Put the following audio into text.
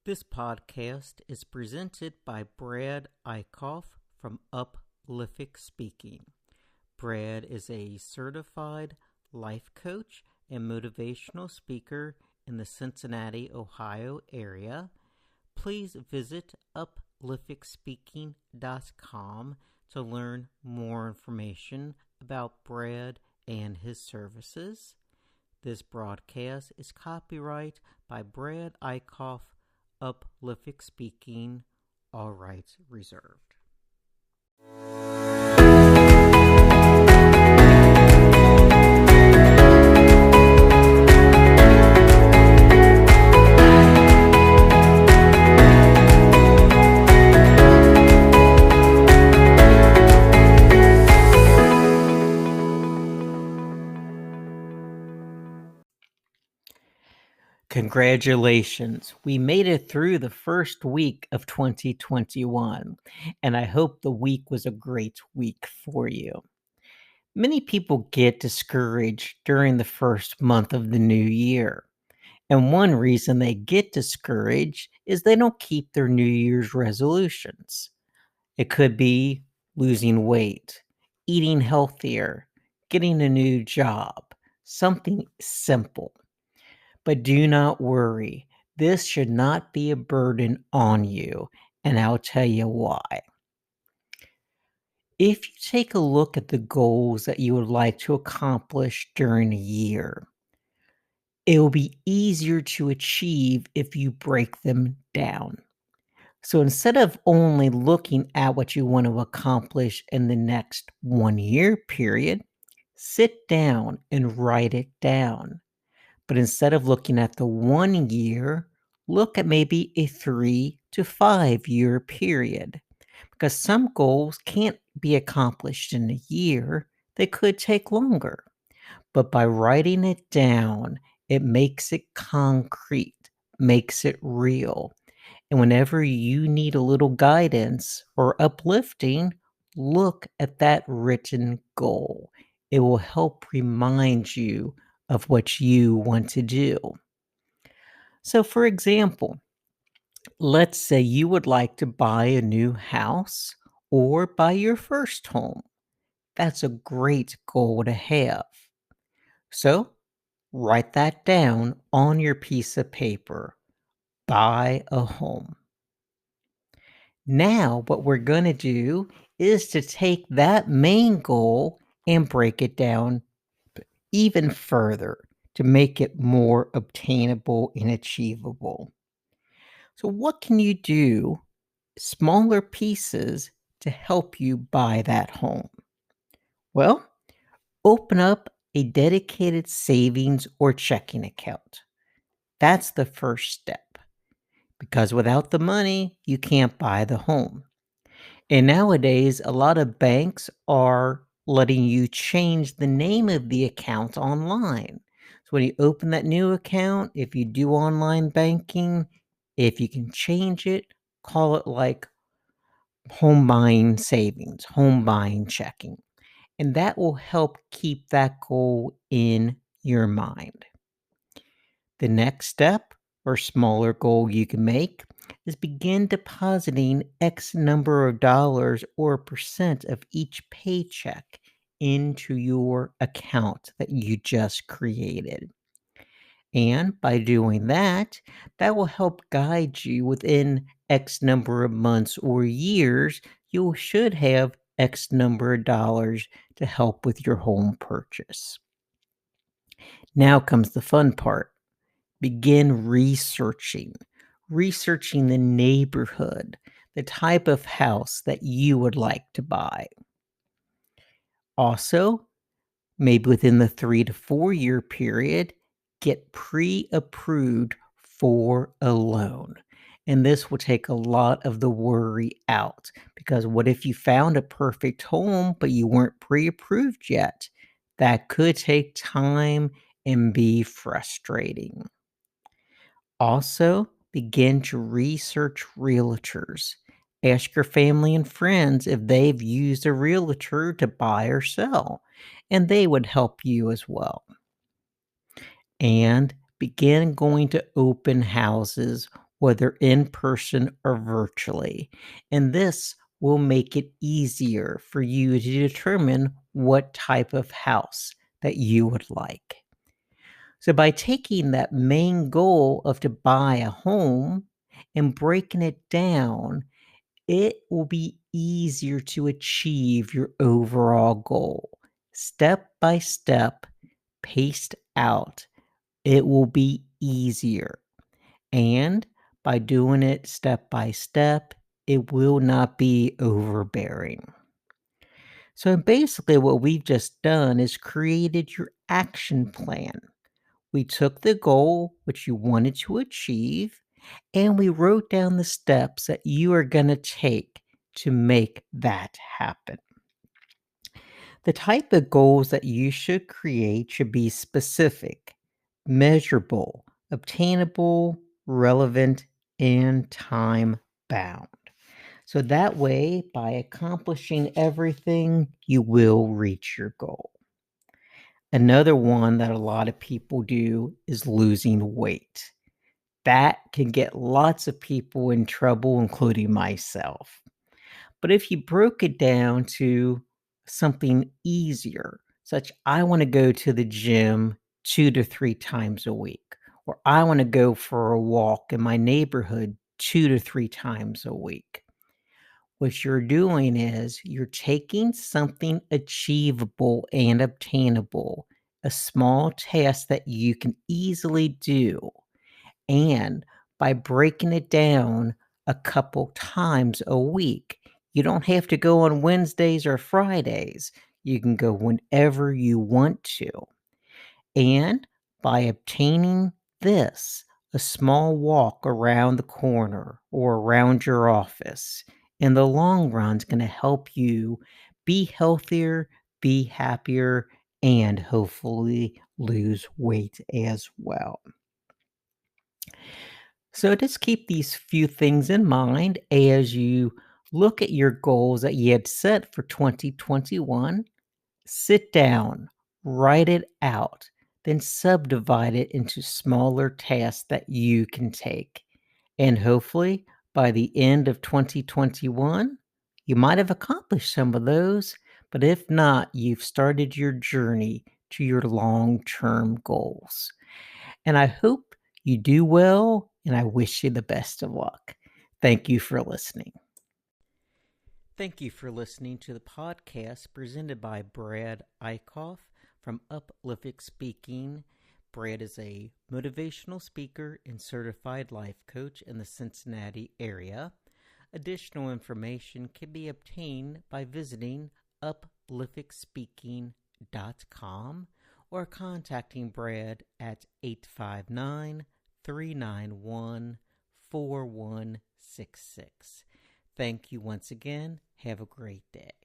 This podcast is presented by Brad Eickhoff from Uplifting Speaking. Brad is a certified life coach and motivational speaker in the Cincinnati, Ohio area. Please visit upliftingspeaking.com to learn more information about Brad and his services. This broadcast is copyright by Brad Eickhoff, Uplifting Speaking, all rights reserved. Congratulations. We made it through the first week of 2021, and I hope the week was a great week for you. Many people get discouraged during the first month of the new year. And one reason they get discouraged is they don't keep their New Year's resolutions. It could be losing weight, eating healthier, getting a new job, something simple. But do not worry. This should not be a burden on you, and I'll tell you why. If you take a look at the goals that you would like to accomplish during a year, it will be easier to achieve if you break them down. So instead of only looking at what you want to accomplish in the next 1 year period, sit down and write it down. But instead of looking at the 1 year, look at maybe a 3 to 5 year period. Because some goals can't be accomplished in a year, they could take longer. But by writing it down, it makes it concrete, makes it real. And whenever you need a little guidance or uplifting, look at that written goal. It will help remind you of what you want to do. So, for example, let's say you would like to buy a new house or buy your first home. That's a great goal to have. So, write that down on your piece of paper. Buy a home. Now, what we're going to do is to take that main goal and break it down even further to make it more obtainable and achievable. So, what can you do, smaller pieces, to help you buy that home? Well, open up a dedicated savings or checking account. That's the first step, because without the money, you can't buy the home. And nowadays, a lot of banks are letting you change the name of the account online. So when you open that new account, if you do online banking, if you can change it, call it like home buying savings, home buying checking. And that will help keep that goal in your mind. The next step or smaller goal you can make is begin depositing X number of dollars or percent of each paycheck into your account that you just created. And by doing that, that will help guide you within X number of months or years. You should have X number of dollars to help with your home purchase. Now comes the fun part. Begin researching the neighborhood, the type of house that you would like to buy. Also, maybe within the 3 to 4 year period, get pre-approved for a loan. And this will take a lot of the worry out, because what if you found a perfect home but you weren't pre-approved yet? That could take time and be frustrating. Also, begin to research realtors. Ask your family and friends if they've used a realtor to buy or sell, and they would help you as well. And begin going to open houses whether in person or virtually. And this will make it easier for you to determine what type of house that you would like. So by taking that main goal of to buy a home and breaking it down, it will be easier to achieve your overall goal. Step by step, paced out, it will be easier. And by doing it step by step, it will not be overbearing. So basically, what we've just done is created your action plan. We took the goal which you wanted to achieve, and we wrote down the steps that you are going to take to make that happen. The type of goals that you should create should be specific, measurable, obtainable, relevant, and time bound. So that way, by accomplishing everything, you will reach your goal. Another one that a lot of people do is losing weight. That can get lots of people in trouble, including myself. But if you broke it down to something easier, such I want to go to the gym 2 to 3 times a week, or I want to go for a walk in my neighborhood 2 to 3 times a week. What you're doing is you're taking something achievable and obtainable, a small task that you can easily do, and by breaking it down a couple times a week, you don't have to go on Wednesdays or Fridays. You can go whenever you want to. And by obtaining this, a small walk around the corner or around your office, in the long run is going to help you be healthier, be happier, and hopefully lose weight as well. So just keep these few things in mind as you look at your goals that you had set for 2021. Sit down, write it out, then subdivide it into smaller tasks that you can take. And hopefully, by the end of 2021, you might have accomplished some of those. But if not, you've started your journey to your long term goals. And I hope you do well, and I wish you the best of luck. Thank you for listening. Thank you for listening to the podcast presented by Brad Eickhoff from Uplift Speaking. Brad is a motivational speaker and certified life coach in the Cincinnati area. Additional information can be obtained by visiting upliftspeaking.com or contacting Brad at 859-391-4166. Thank you once again. Have a great day.